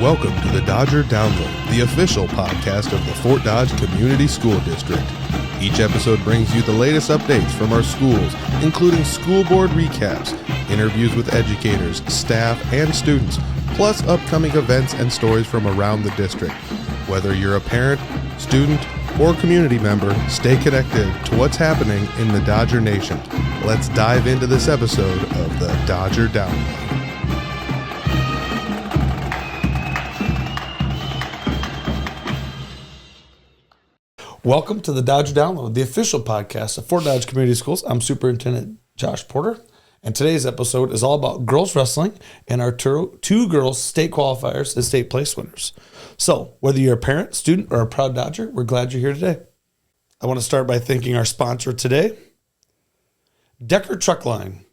Welcome to the Dodger Download, the official podcast of the Fort Dodge Community School District. Each episode brings you the latest updates from our schools, including school board recaps, interviews with educators, staff, and students, plus upcoming events and stories from around the district. Whether you're a parent, student, or community member, stay connected to what's happening in the Dodger Nation. Let's dive into this episode of the Dodger Download. Welcome to the Dodger Download, the official podcast of Fort Dodge Community Schools. I'm Superintendent Josh Porter, and today's episode is all about girls wrestling and our two girls state qualifiers and state place winners. So whether you're a parent, student, or a proud Dodger, we're glad you're here today. I want to start by thanking our sponsor today, Decker Truck Line.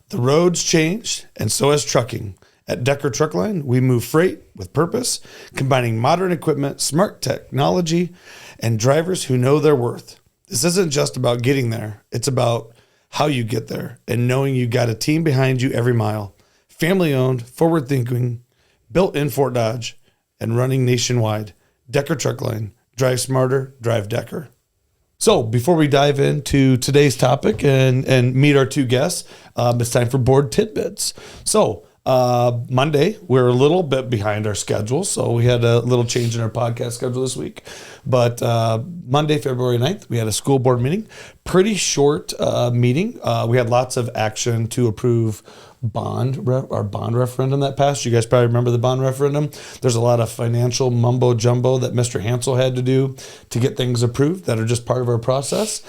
The roads changed, and so has trucking. At Decker Truck Line, we move freight with purpose, combining modern equipment, smart technology, and drivers who know their worth. This isn't just about getting there. It's about how you get there and knowing you got a team behind you every mile. Family-owned, forward-thinking, built in Fort Dodge, and running nationwide. Decker Truck Line. Drive smarter, drive Decker. So before we dive into today's topic and meet our two guests, it's time for board tidbits. So Monday, we're a little bit behind our schedule, so we had a little change in our podcast schedule this week. But Monday, February 9th, we had a school board meeting. Pretty short meeting. We had lots of action to approve our bond referendum that passed. You guys probably remember the bond referendum. There's a lot of financial mumbo jumbo that Mr. Hansel had to do to get things approved that are just part of our process.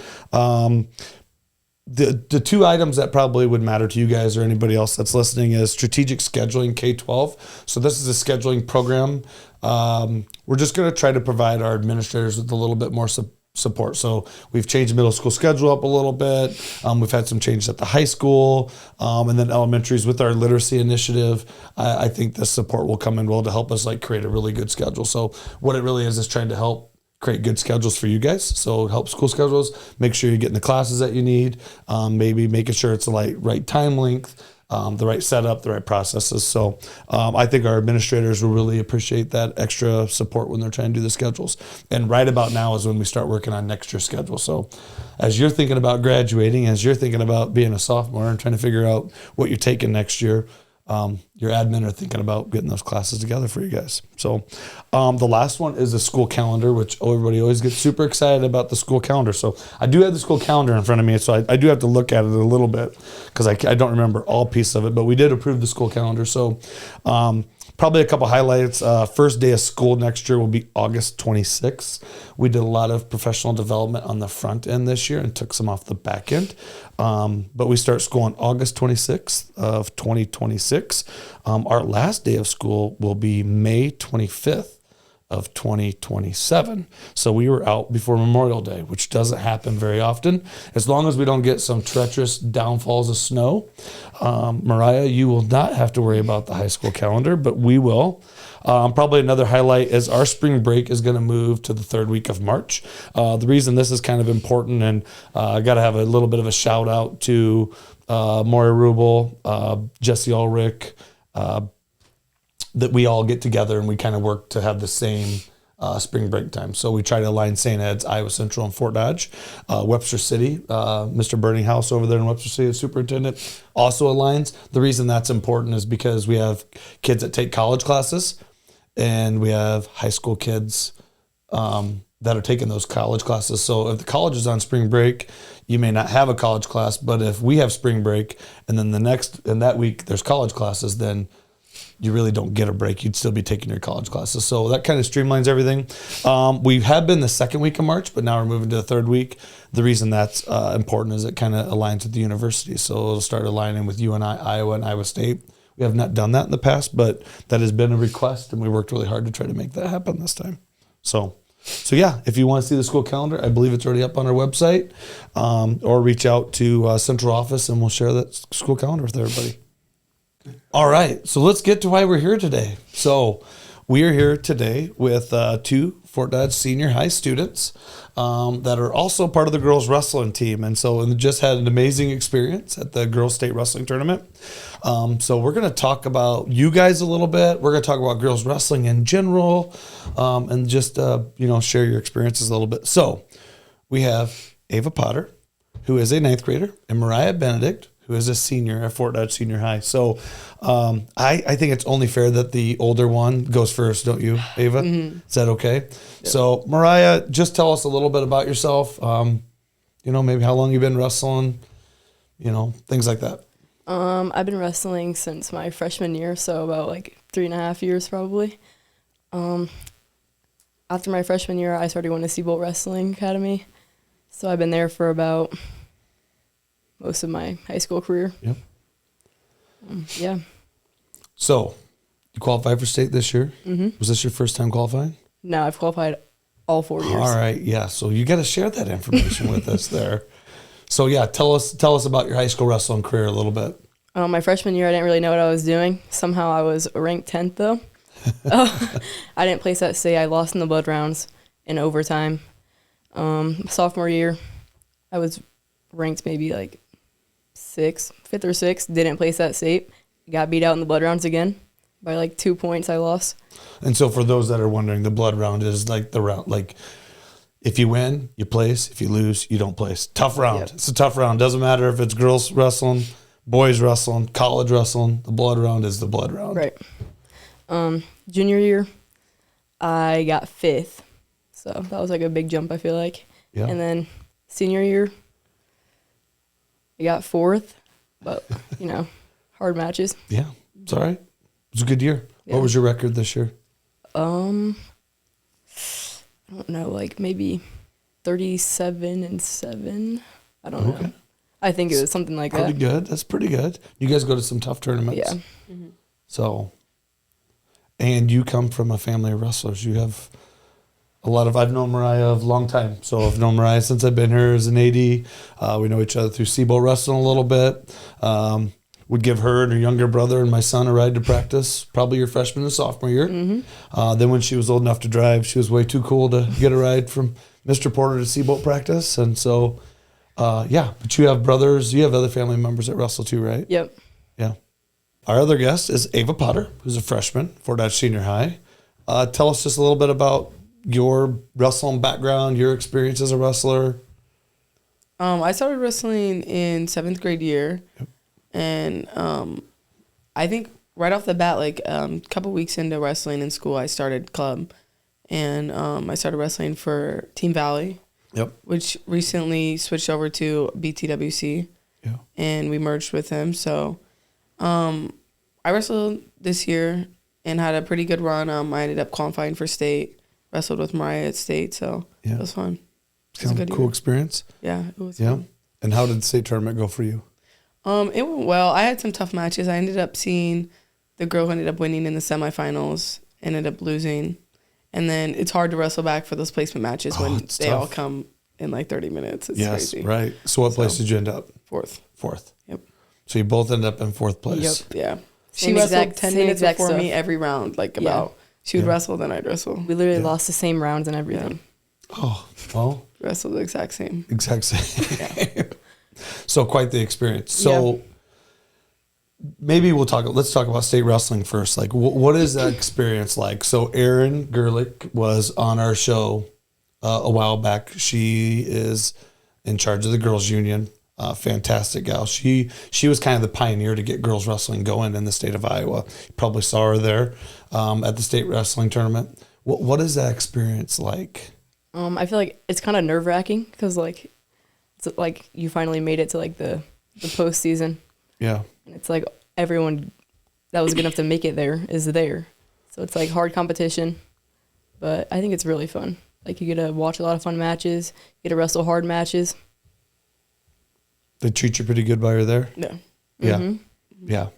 The two items that probably would matter to you guys or anybody else that's listening is strategic scheduling K-12. So this is a scheduling program. We're just going to try to provide our administrators with a little bit more support. So we've changed the middle school schedule up a little bit. We've had some changes at the high school, and then elementaries with our literacy initiative. I think this support will come in well to help us create a really good schedule. So what it really is trying to help create good schedules for you guys. So help school schedules, make sure you're getting the classes that you need, maybe making sure it's the right time length, the right setup, the right processes. So I think our administrators will really appreciate that extra support when they're trying to do the schedules. And right about now is when we start working on next year's schedule. So as you're thinking about graduating, as you're thinking about being a sophomore and trying to figure out what you're taking next year, your admin are thinking about getting those classes together for you guys. So the last one is the school calendar, which everybody always gets super excited about the school calendar. So I do have the school calendar in front of me, so I do have to look at it a little bit because I don't remember all pieces of it, but we did approve the school calendar. So probably a couple highlights. First day of school next year will be August 26th. We did a lot of professional development on the front end this year and took some off the back end. But we start school on August 26th of 2026. Our last day of school will be May 25th of 2027. So we were out before Memorial Day, which doesn't happen very often. As long as we don't get some treacherous downfalls of snow, Mariaha, you will not have to worry about the high school calendar, but we will. Probably another highlight is our spring break is going to move to the third week of March. The reason this is kind of important, and I got to have a little bit of a shout out to Moira Rubel, Jesse Ulrich, that we all get together and we kind of work to have the same spring break time. So we try to align St. Ed's, Iowa Central, and Fort Dodge. Webster City, Mr. Burninghouse over there in Webster City, the superintendent, also aligns. The reason that's important is because we have kids that take college classes and we have high school kids that are taking those college classes. So if the college is on spring break, you may not have a college class, but if we have spring break and then that week there's college classes, then you really don't get a break. You'd still be taking your college classes. So that kind of streamlines everything. We have been the second week of March, but now we're moving to the third week. The reason that's important is it kind of aligns with the university. So it'll start aligning with UNI, Iowa, and Iowa State. We have not done that in the past, but that has been a request, and we worked really hard to try to make that happen this time. So yeah, if you want to see the school calendar, I believe it's already up on our website, or reach out to central office, and we'll share that school calendar with everybody. All right, so let's get to why we're here today. So we are here today with two Fort Dodge senior high students that are also part of the girls wrestling team. And just had an amazing experience at the girls state wrestling tournament. So we're going to talk about you guys a little bit. We're going to talk about girls wrestling in general, and just, share your experiences a little bit. So we have Ava Potter, who is a ninth grader, and Mariaha Benedict, who is a senior at Fort Dodge Senior High. So I think it's only fair that the older one goes first, don't you, Ava? Mm-hmm. Is that okay? Yep. So Mariaha, just tell us a little bit about yourself. Maybe how long you've been wrestling, things like that. I've been wrestling since my freshman year, so about 3.5 years probably. After my freshman year, I started going to Seabolt Wrestling Academy. So I've been there for about most of my high school career. Yep. Yeah. So, you qualified for state this year? Mm-hmm. Was this your first time qualifying? No, I've qualified all 4 years. All right, yeah. So you got to share that information with us there. So yeah, tell us about your high school wrestling career a little bit. My freshman year, I didn't really know what I was doing. Somehow I was ranked 10th though. I didn't place at state. I lost in the blood rounds in overtime. Sophomore year, I was ranked maybe 5th or 6th. Didn't place at state. Got beat out in the blood rounds again by 2 points. I lost. And so for those that are wondering, the blood round is the round. If you win, you place. If you lose, you don't place. Tough round. Yep. It's a tough round. Doesn't matter if it's girls wrestling, boys wrestling, college wrestling. The blood round is the blood round. Right. Junior year, I got 5th. So that was a big jump, I feel like. Yeah. And then senior year, I got 4th. But, hard matches. Yeah. It's all right. It was a good year. Yeah. What was your record this year? I don't know, maybe 37-7. I don't know. I think it was something like that. Pretty good. That's pretty good. You guys go to some tough tournaments. Yeah. Mm-hmm. So, and you come from a family of wrestlers. You have I've known Mariaha a long time. So I've known Mariaha since I've been here as an AD. We know each other through Seabolt Wrestling a little bit. Would give her and her younger brother and my son a ride to practice, probably your freshman and sophomore year. Mm-hmm. Then when she was old enough to drive, she was way too cool to get a ride from Mr. Porter to Seabolt practice. And so, but you have brothers, you have other family members that wrestle too, right? Yep. Yeah. Our other guest is Ava Potter, who's a freshman, Fort Dodge Senior High. Tell us just a little bit about your wrestling background, your experience as a wrestler. I started wrestling in 7th grade year. Yep. And I think right off the bat, a couple weeks into wrestling in school, I started club. And I started wrestling for Team Valley, which recently switched over to BTWC. Yeah. And we merged with them. So I wrestled this year and had a pretty good run. I ended up qualifying for state, wrestled with Mariaha at state. So it was fun. It was a good cool experience. Yeah, it was fun. And how did the state tournament go for you? It went well. I had some tough matches. I ended up seeing the girl who ended up winning in the semifinals, ended up losing. And then it's hard to wrestle back for those placement matches when they all come in 30 minutes. It's crazy. Right. So what place did you end up? 4th. Yep. So you both ended up in 4th place. Yep. Yeah. She wrestled 10 minutes before me every round. She would wrestle, then I'd wrestle. We literally lost the same rounds and everything. Yeah. Oh, well. Wrestled the exact same. Yeah. So quite the experience. So maybe let's talk about state wrestling first. What is that experience like? So Erin Gerlich was on our show a while back. She is in charge of the girls union. Fantastic gal. She was kind of the pioneer to get girls wrestling going in the state of Iowa. You probably saw her there at the state wrestling tournament. What is that experience like? I feel like it's kind of nerve-wracking because it's you finally made it to the postseason. Yeah. And it's everyone that was good enough to make it there is there. So it's hard competition, but I think it's really fun. You get to watch a lot of fun matches, you get to wrestle hard matches. They treat you pretty good while you're there? Yeah. Yeah. Mm-hmm. Yeah.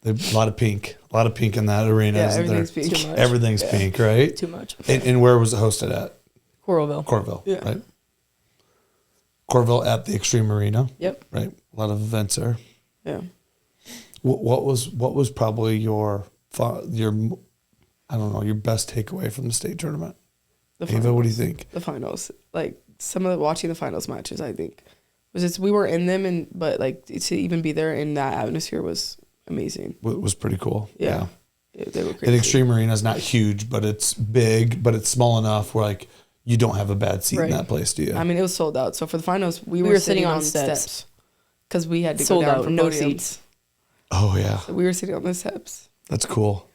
A lot of pink in that arena. Yeah, isn't everything's there? pink. Too much. Everything's pink, right? Too much. And where was it hosted at? Coralville. Yeah. Right? Coralville at the Extreme Arena. Yep. Right. A lot of events there. Yeah. What was probably your best takeaway from the state tournament? Ava, what do you think? The finals, like some of watching the finals matches, I think was just we were in them, but like to even be there in that atmosphere was amazing. It was pretty cool. Yeah. They were crazy. And Extreme Arena is not huge, but it's big, but it's small enough where like you don't have a bad seat in that place, do you? I mean, it was sold out. So for the finals, we were sitting on steps because we had to sold go down out, for no podiums. seats. Oh yeah, So we were sitting on the steps. that's cool.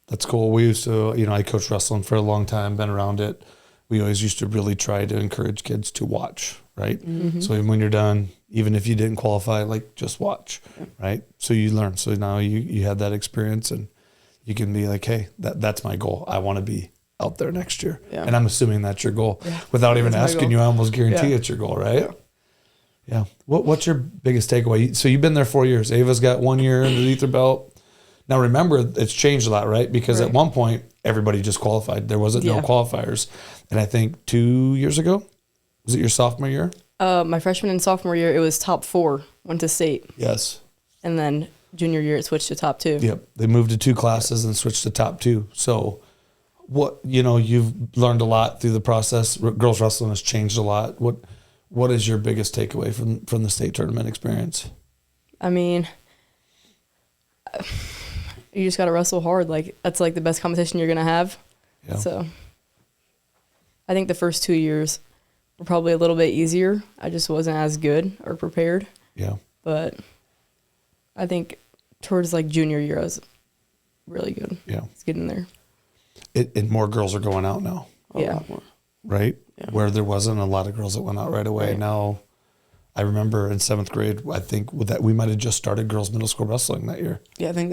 That's cool. We used to, I coached wrestling for a long time, been around it. We always used to really try to encourage kids to watch, right? Mm-hmm. So even when you're done, even if you didn't qualify, like just watch, right? So you learn. So now you had that experience and you can be like, hey, that's my goal. I want to be out there next year. Yeah. And I'm assuming that's your goal. Yeah. Without even asking you, I almost guarantee it's your goal, right? Yeah. What's your biggest takeaway? So you've been there 4 years. Ava's got 1 year underneath her belt. Now remember, it's changed a lot, right? Because at one point, everybody just qualified. There wasn't no qualifiers. And I think 2 years ago, was it your sophomore year? My freshman and sophomore year, it was top 4, went to state. Yes. And then junior year, it switched to top 2. Yep. They moved to 2 classes and switched to top 2. So you've learned a lot through the process. Girls wrestling has changed a lot. What is your biggest takeaway from the state tournament experience? I mean, you just got to wrestle hard. Like, that's like the best competition you're going to have. Yeah. So I think the first 2 years were probably a little bit easier. I just wasn't as good or prepared. Yeah. But I think towards like junior year, I was really good. Yeah. It's getting there. And more girls are going out now. A lot more. Right? Yeah. Where there wasn't a lot of girls that went out right away. Right. Now, I remember in 7th grade, I think with that we might have just started girls middle school wrestling that year. Yeah, I think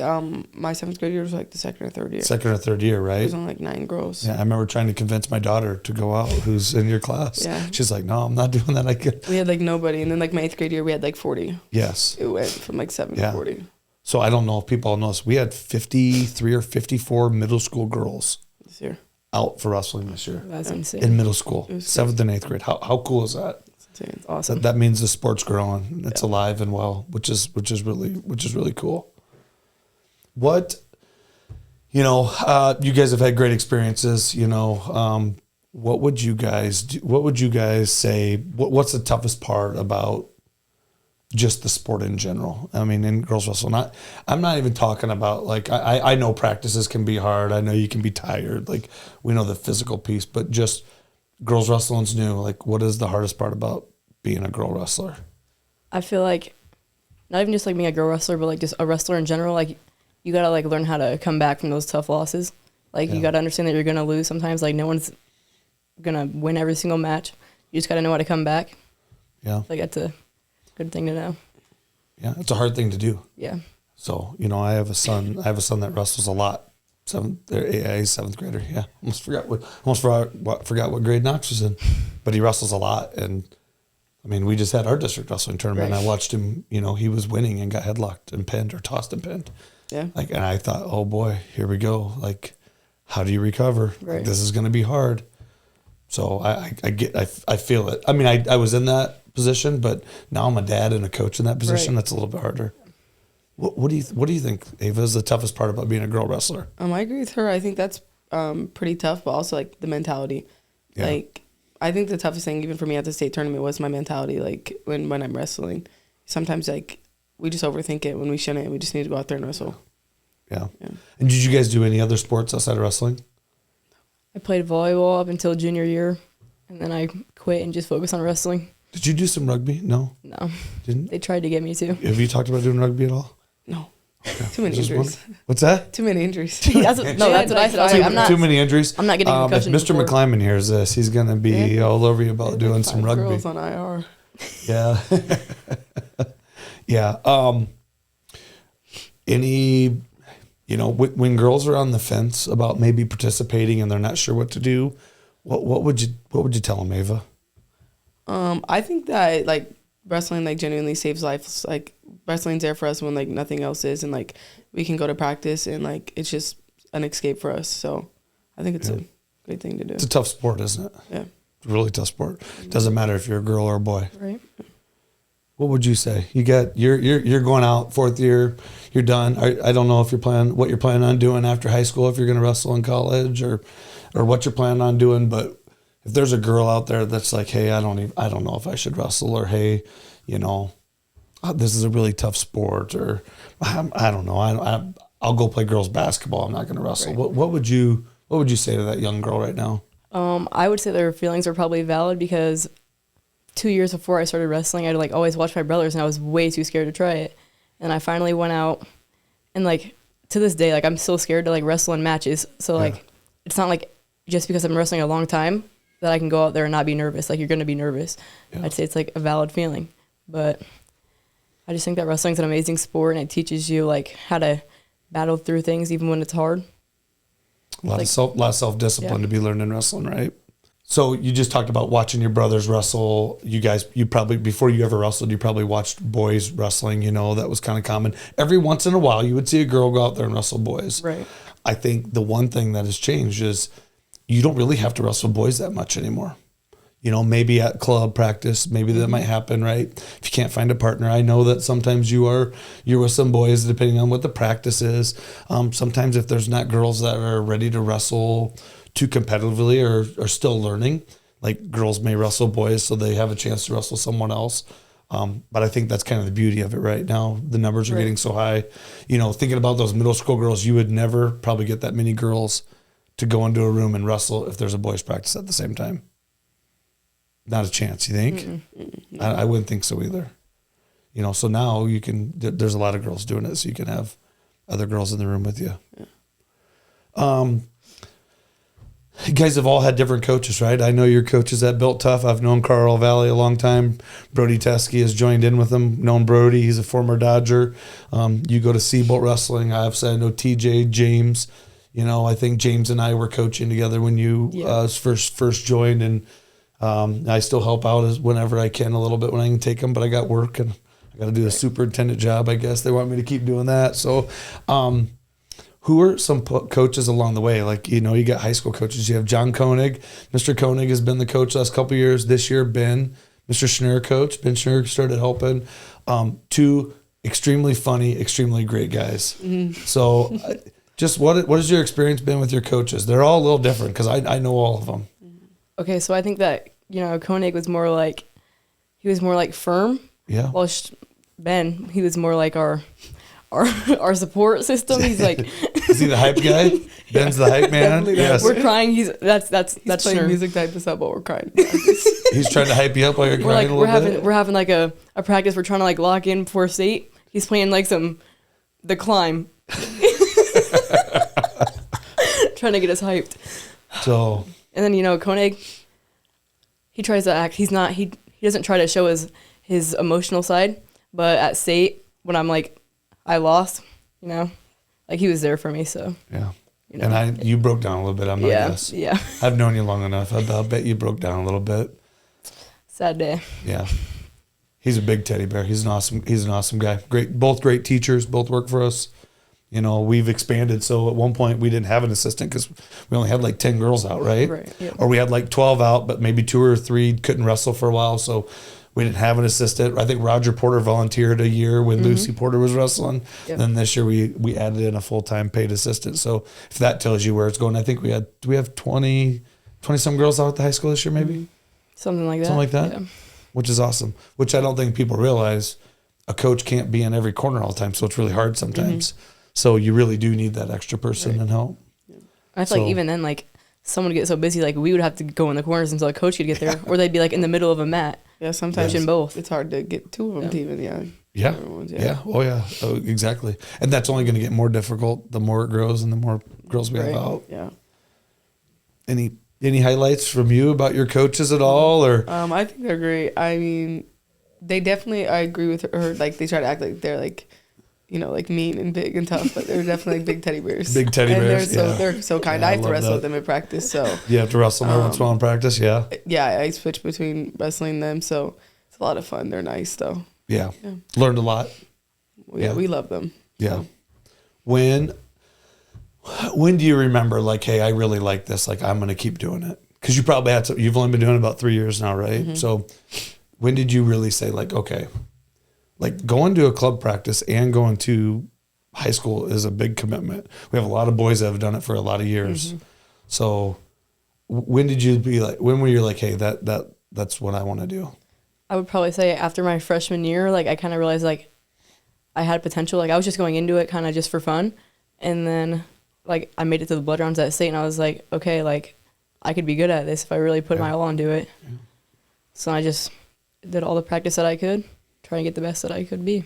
my 7th grade year was like the second or third year. Second or third year, right? It was only like 9 girls. Yeah, I remember trying to convince my daughter to go out who's in your class. Yeah. She's like, no, I'm not doing that. We had like nobody. And then like my 8th grade year, we had like 40. Yes. It went from like 7 to 40. So I don't know if people know this. We had 53 or 54 middle school girls this year out for wrestling this year. That's insane. In middle school, 7th and 8th grade. How cool is that? It's awesome. That means the sport's growing. It's alive and well, which is really cool. What, you guys have had great experiences. What would you guys do? What would you guys say? What's the toughest part about just the sport in general? I mean, in girls wrestling, I'm not even talking about like, I know practices can be hard. I know you can be tired. Like we know the physical piece, but just girls wrestling's new. Like what is the hardest part about being a girl wrestler? I feel like not even just like being a girl wrestler, but like just a wrestler in general. Like you got to like learn how to come back from those tough losses. Like you got to understand that you're going to lose sometimes. Like no one's going to win every single match. You just got to know how to come back. Yeah. Like that's a good thing to know. Yeah, it's a hard thing to do. Yeah. So, I have a son that wrestles a lot. He's 7th grader. Yeah. Forgot what grade Knox was in. But he wrestles a lot. And I mean, we just had our district wrestling tournament. Right. I watched him, he was winning and got headlocked and pinned or tossed and pinned. Yeah. And I thought, oh boy, here we go. Like, how do you recover? Right. Like, this is going to be hard. So I feel it. I mean, I was in that position, but now I'm a dad and a coach in that position. Right. That's a little bit harder. What do you think, Ava, is the toughest part about being a girl wrestler? I agree with her. I think that's pretty tough, but also like the mentality. Yeah. Like I think the toughest thing even for me at the state tournament was my mentality. Like when I'm wrestling, sometimes like we just overthink it when we shouldn't. We just need to go out there and wrestle. Yeah. And did you guys do any other sports outside of wrestling? I played volleyball up until junior year, and then I quit and just focused on wrestling. Did you do some rugby? No. Didn't? They tried to get me to. Have you talked about doing rugby at all? No. Okay. Too many injuries. What's that? Too many injuries. That's what I said. I was like, I'm not. Too many injuries. I'm not getting concussion. If Mr. McClyman hears this, he's going to be all over you about doing some rugby. Girls on IR. Yeah. Yeah. Any, when girls are on the fence about maybe participating and they're not sure what to do, what would you tell them, Ava? I think that like wrestling like genuinely saves lives. Like wrestling's there for us when like nothing else is, and like we can go to practice and like it's just an escape for us. So I think it's a great thing to do. It's a tough sport, isn't it? Yeah. It's a really tough sport. Doesn't matter if you're a girl or a boy. Right. What would you say? You're going out 4th year, you're done. I don't know if what you're planning on doing after high school, if you're going to wrestle in college or what you're planning on doing. But if there's a girl out there that's like, hey, I don't know if I should wrestle, or hey, this is a really tough sport, or I don't know, I'll go play girls basketball. I'm not going to wrestle. Right. What would you say to that young girl right now? I would say their feelings are probably valid because 2 years before I started wrestling, I'd like always watch my brothers, and I was way too scared to try it. And I finally went out, and like to this day, like I'm still scared to like wrestle in matches. So like it's not like just because I'm wrestling a long time that I can go out there and not be nervous. Like you're going to be nervous. Yeah. I'd say it's like a valid feeling, but I just think that wrestling's an amazing sport, and it teaches you like how to battle through things even when it's hard. A lot of self-discipline to be learned in wrestling, right? So you just talked about watching your brothers wrestle. You probably, before you ever wrestled, you probably watched boys wrestling, that was kind of common. Every once in a while, you would see a girl go out there and wrestle boys. Right. I think the one thing that has changed is you don't really have to wrestle boys that much anymore. Maybe at club practice, maybe that might happen, right? If you can't find a partner, I know that sometimes you're with some boys, depending on what the practice is. Sometimes if there's not girls that are ready to wrestle too competitively or still learning, like girls may wrestle boys so they have a chance to wrestle someone else. But I think that's kind of the beauty of it right now. The numbers are getting so high. Thinking about those middle school girls, you would never probably get that many girls to go into a room and wrestle if there's a boys practice at the same time. Not a chance, you think? I wouldn't think so either. So now there's a lot of girls doing it, so you can have other girls in the room with you. Yeah. You guys have all had different coaches, right? I know your coaches at Built Tough. I've known Carl Valley a long time. Brody Teskey has joined in with them. Known Brody. He's a former Dodger. You go to Seabolt Wrestling. I know TJ, James. I think James and I were coaching together when you first joined, and I still help out whenever I can a little bit when I can take them, but I got work and I got to do a superintendent job. I guess they want me to keep doing that. So, who are some coaches along the way? Like, you got high school coaches. You have John Koenig. Mr. Koenig has been the coach the last couple of years. This year, Ben, Mr. Schnurr coach. Ben Schnurr started helping. Two extremely funny, extremely great guys. Mm-hmm. So just what has your experience been with your coaches? They're all a little different because I know all of them. Okay, so I think that, Koenig was more like, firm. Yeah. While Ben, he was more like our support system. He's like, is he the hype guy? Ben's the hype man. Yes. We're crying. He's playing sure. music to hype us up while we're crying. He's trying to hype you up while you're crying a little bit. We're having like a practice. We're trying to like lock in before state. He's playing like the climb, trying to get us hyped. So. And then Koenig, he tries to act. He doesn't try to show his emotional side. But at state, when I'm like, I lost, like he was there for me. So yeah, and you broke down a little bit. I'm not guess. Yeah. I've known you long enough. I'll bet you broke down a little bit. Sad day. Yeah, he's a big teddy bear. He's an awesome guy. Both great teachers. Both work for us. We've expanded. So at one point we didn't have an assistant because we only had like 10 girls out, right? Right. Yep. Or we had like 12 out, but maybe 2 or 3 couldn't wrestle for a while. So we didn't have an assistant. I think Roger Porter volunteered a year when Lucy Porter was wrestling. Yep. Then this year we added in a full-time paid assistant. So if that tells you where it's going, I think we have 20 some girls out at the high school this year, maybe? Something like that. Something like that? Yeah. Which is awesome. Which I don't think people realize a coach can't be in every corner all the time. So it's really hard sometimes. Mm-hmm. So you really do need that extra person and help. Yeah. I feel like even then, like someone would get so busy, like we would have to go in the corners until a coach could get there, or they'd be like in the middle of a mat. Yeah, sometimes in both. It's hard to get 2 of them to even, Yeah. Oh, yeah. Oh, exactly. And that's only going to get more difficult the more it grows and the more girls we have out. Yeah. Any highlights from you about your coaches at all, or? I think they're great. I mean, they definitely. I agree with her. Like they try to act like they're like, like mean and big and tough, but they're definitely like big teddy bears. Big teddy bears. They're so kind. Yeah, I have to wrestle with them in practice, so you have to wrestle them once in a while in practice. Yeah. Yeah, I switch between wrestling them, so it's a lot of fun. They're nice though. Yeah. Learned a lot. Well, we love them. Yeah. So. When do you remember like, hey, I really like this, like I'm going to keep doing it? Because you probably you've only been doing it about 3 years now, right? Mm-hmm. So when did you really say like, okay, like going to a club practice and going to high school is a big commitment. We have a lot of boys that have done it for a lot of years. So when did you when were you like, hey, that's what I want to do? I would probably say after my freshman year, like I kind of realized like I had potential. Like I was just going into it kind of just for fun. And then like I made it to the blood rounds at state and I was like, okay, like I could be good at this if I really put my all into it. Yeah. So I just did all the practice that I could, trying to get the best that I could be.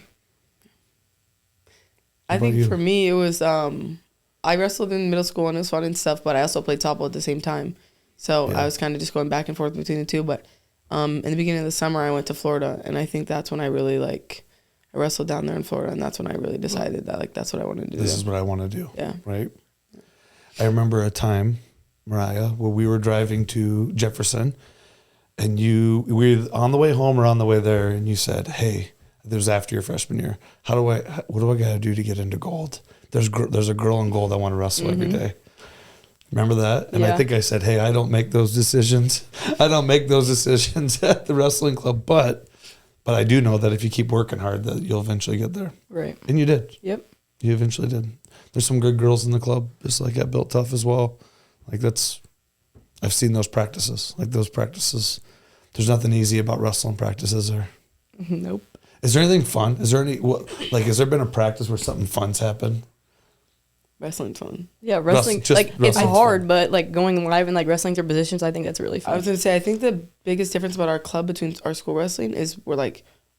I think for me, it was, I wrestled in middle school and it was fun and stuff, but I also played softball at the same time. So I was kind of just going back and forth between the two. But in the beginning of the summer, I went to Florida, and I think that's when I really, I wrestled down there in Florida, and that's when I really decided that, that's what I wanted to do. This is what I want to do. Yeah. Right? I remember a time, Mariah, where we were driving to Jefferson, and we were on the way home or on the way there, and you said, hey, it was after your freshman year, what do I got to do to get into gold? There's a girl in gold I want to wrestle every day. Remember that? And I think I said, hey, I don't make those decisions. I don't make those decisions at the wrestling club, but I do know that if you keep working hard, that you'll eventually get there. Right. And you did. Yep. You eventually did. There's some good girls in the club, just like at Built Tough as well. I've seen those practices. There's nothing easy about wrestling practices there. Nope. Is there anything fun? Has there been a practice where something fun's happened? Wrestling's fun. Yeah, wrestling, it's hard, fun. But going live and wrestling through positions, I think that's really fun. I was going to say, I think the biggest difference about our club between our school wrestling is we're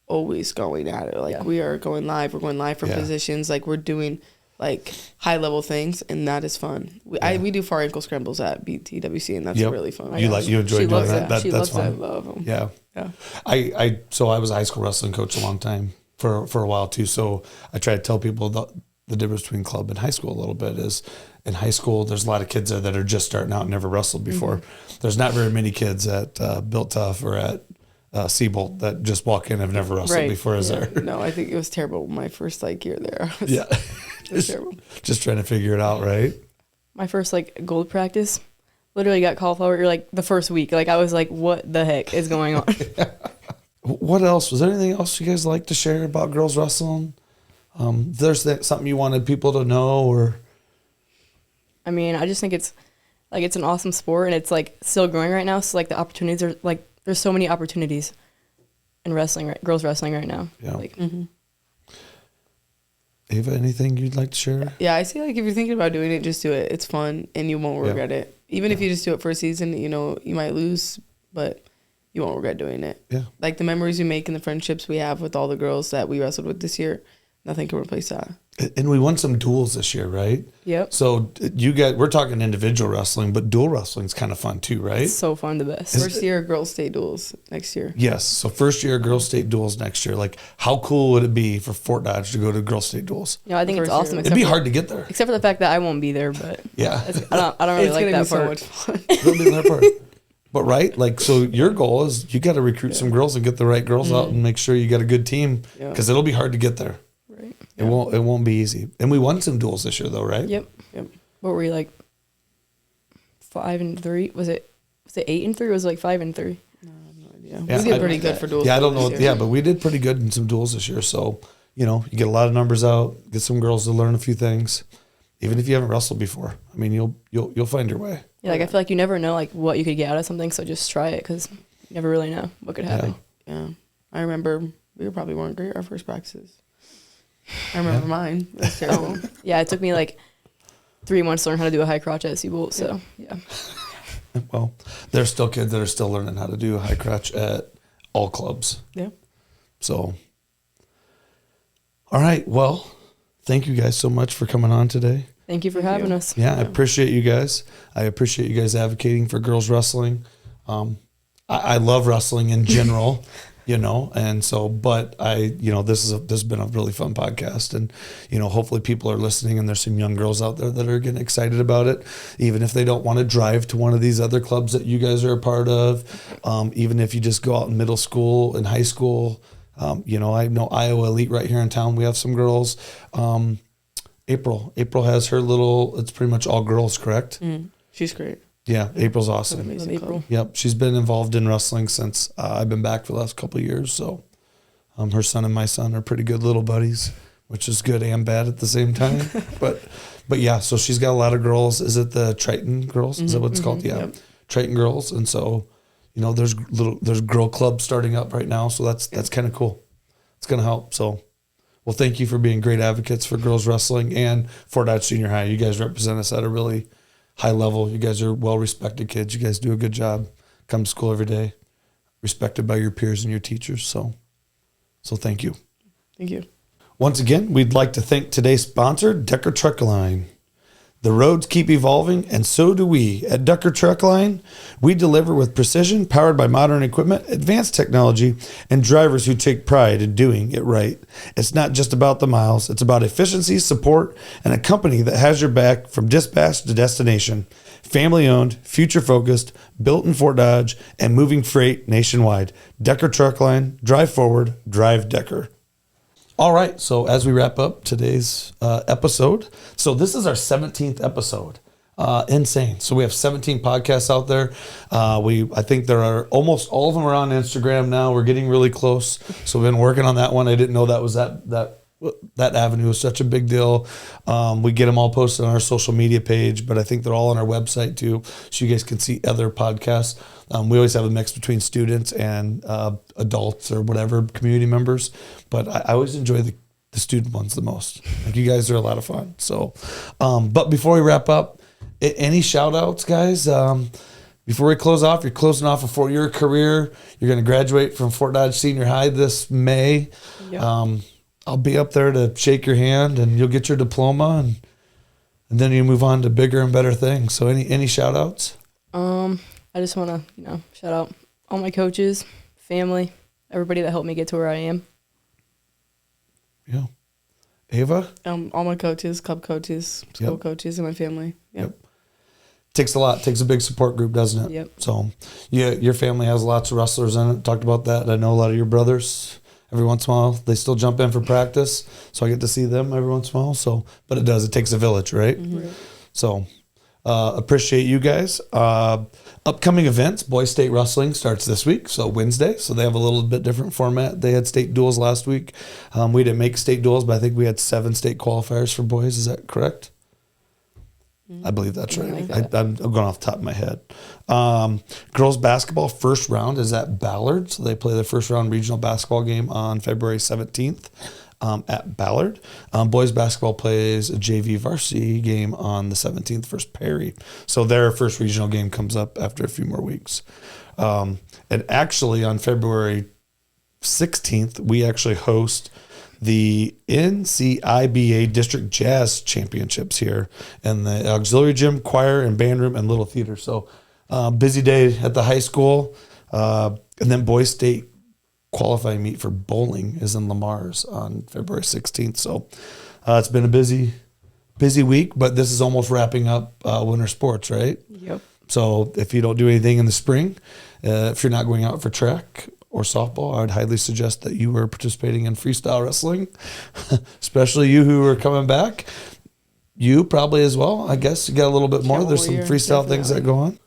always going at it. We are going live. We're going live for positions. We're doing high level things, and that is fun. We do far ankle scrambles at BTWC, and that's really fun. You enjoy doing that? She that's loves fun. that. I love them. Yeah. So I was a high school wrestling coach a long time for a while too. So I try to tell people the difference between club and high school a little bit is in high school, there's a lot of kids there that are just starting out and never wrestled before. There's not very many kids at Built Tough or at Seabolt that just walk in and have never wrestled before, is there? No, I think it was terrible my first year there. It was terrible. Just trying to figure it out, right? My first gold practice, literally got cauliflower ear the first week. I was like, what the heck is going on? What else? Was there anything else you guys like to share about girls wrestling? There's something you wanted people to know, or? I mean, I just think it's an awesome sport, and it's still growing right now. So the opportunities are there's so many opportunities in wrestling, girls wrestling right now. Yeah. Ava, anything you'd like to share? Yeah, I say if you're thinking about doing it, just do it. It's fun, and you won't regret it. Even if you just do it for a season, you might lose, but you won't regret doing it. Yeah. The memories you make and the friendships we have with all the girls that we wrestled with this year, nothing can replace that. And we won some duels this year, right? Yep. So we're talking individual wrestling, but dual wrestling is kind of fun too, right? It's so fun, the best. First year girls state duels next year. Yes. So first year girls state duels next year. How cool would it be for Fort Dodge to go to girls state duels? I think it's awesome. It'd be hard to get there. Except for the fact that I won't be there, but yeah, I don't really like that part. It's going to be so much fun. That part. But right, so your goal is you got to recruit some girls and get the right girls out and make sure you got a good team because it'll be hard to get there. Right. It won't be easy. And we won some duels this year though, right? Yep. What were you 5-3? Was it 8-3 or was it 5-3? No, I have no idea. Yeah, we did pretty good for duels. Yeah, I don't know. Yeah, but we did pretty good in some duels this year. So, you get a lot of numbers out, get some girls to learn a few things. Even if you haven't wrestled before. I mean, you'll find your way. Yeah, I feel you never know what you could get out of something, so just try it because you never really know what could happen. Yeah. I remember we probably weren't great our first practices. I remember mine. It was terrible. Yeah, it took me 3 months to learn how to do a high crotch at Seabolt, so yeah. Well, there's still kids that are still learning how to do a high crotch at all clubs. Yeah. So, all right. Well, thank you guys so much for coming on today. Thank you for having us. Yeah, I appreciate you guys. I appreciate you guys advocating for girls wrestling. I love wrestling in general, and so, but this has been a really fun podcast, and hopefully people are listening, and there's some young girls out there that are getting excited about it, even if they don't want to drive to one of these other clubs that you guys are a part of, even if you just go out in middle school and high school. I know Iowa Elite right here in town. We have some girls. April has her it's pretty much all girls, correct? She's great. Yeah, April's awesome. April. Yep, she's been involved in wrestling since I've been back for the last couple of years. So Her son and my son are pretty good little buddies, which is good and bad at the same time. but yeah, so she's got a lot of girls. Is it the Triton girls? Is that what it's called? Yeah, yep. Triton girls. And so, you know, there's girl clubs starting up right now. So that's kind of cool. It's going to help. So, well, thank you for being great advocates for girls wrestling and Fort Dodge Senior High. You guys represent us at a really high level. You guys are well-respected kids. You guys do a good job. Come to school every day, respected by your peers and your teachers. So thank you. Thank you. Once again, we'd like to thank today's sponsor, Decker Truck Line. The roads keep evolving, and so do we. At Decker Truck Line, we deliver with precision, powered by modern equipment, advanced technology, and drivers who take pride in doing it right. It's not just about the miles. It's about efficiency, support, and a company that has your back from dispatch to destination. Family-owned, future-focused, built in Fort Dodge, and moving freight nationwide. Decker Truck Line. Drive forward. Drive Decker. All right, so as we wrap up today's episode, so this is our 17th episode. Insane. So we have 17 podcasts out there. I think there are almost all of them are on Instagram now. We're getting really close. So we've been working on that one. I didn't know that was that avenue was such a big deal. We get them all posted on our social media page, but I think they're all on our website too, so you guys can see other podcasts. We always have a mix between students and adults or whatever, community members, but I always enjoy the student ones the most. Like, you guys are a lot of fun. So, but before we wrap up, any shout outs, guys? Before we close off, you're closing off a 4-year career. You're going to graduate from Fort Dodge Senior High this May. Yep. I'll be up there to shake your hand, and you'll get your diploma, and then you move on to bigger and better things. So any shout outs? I just want to, shout out all my coaches, family, everybody that helped me get to where I am. Yeah. Ava? All my coaches, club coaches, school coaches, and my family. Yep. Takes a lot. Takes a big support group, doesn't it? Yep. So, your family has lots of wrestlers in it. Talked about that. I know a lot of your brothers. Every once in a while, they still jump in for practice, so I get to see them every once in a while. So, but it takes a village, right? Mm-hmm. Right. So, appreciate you guys. Upcoming events, Boys State Wrestling starts this week, so Wednesday. So they have a little bit different format. They had state duels last week. We didn't make state duels, but I think we had 7 state qualifiers for boys. Is that correct? I believe that's right. Like that. I'm going off the top of my head. Girls basketball first round is at Ballard. So they play their first round regional basketball game on February 17th at Ballard. Boys basketball plays a JV varsity game on the 17th versus Perry. So their first regional game comes up after a few more weeks. And actually on February 16th, we actually host the NCIBA District Jazz Championships here in the auxiliary gym, choir, and band room and little theater. So busy day at the high school. And then Boys State qualifying meet for bowling is in Lamar's on February 16th. So it's been a busy week, but this is almost wrapping up winter sports, right? Yep. So if you don't do anything in the spring, if you're not going out for track or softball, I would highly suggest that you were participating in freestyle wrestling, especially you who are coming back. You probably as well. I guess you got a little bit more. There's some freestyle things that go on.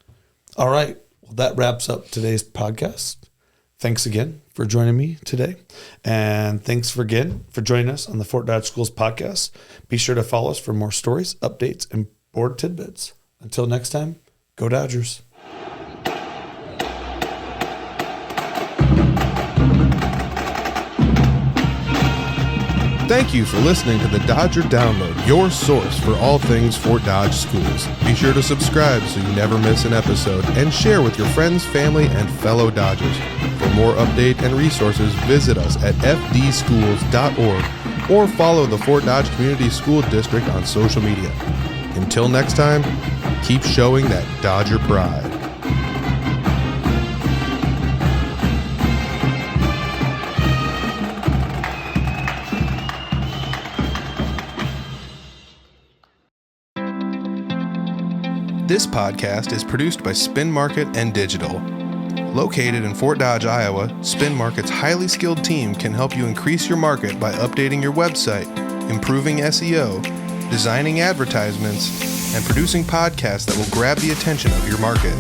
All right. Well, that wraps up today's podcast. Thanks again for joining me today. And thanks again for joining us on the Fort Dodge Schools podcast. Be sure to follow us for more stories, updates, and board tidbits. Until next time, go Dodgers. Thank you for listening to the Dodger Download, your source for all things Fort Dodge schools. Be sure to subscribe so you never miss an episode, and share with your friends, family, and fellow Dodgers. For more update and resources, visit us at fdschools.org or follow the Fort Dodge Community School District on social media. Until next time, keep showing that Dodger pride. This podcast is produced by Spin Market and Digital. Located in Fort Dodge, Iowa, Spin Market's highly skilled team can help you increase your market by updating your website, improving SEO, designing advertisements, and producing podcasts that will grab the attention of your market.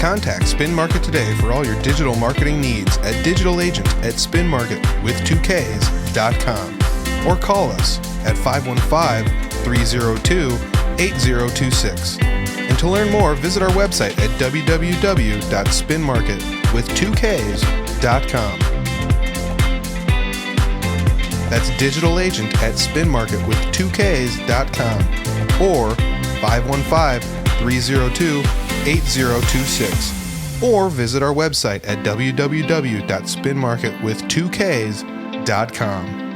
Contact Spin Market today for all your digital marketing needs at Digital Agent at spinmarket.com or call us at 515-302-8026. And to learn more, visit our website at www.spinmarket.com. That's Digital Agent at spinmarket.com or 515-302-8026. Or visit our website at www.spinmarket.com.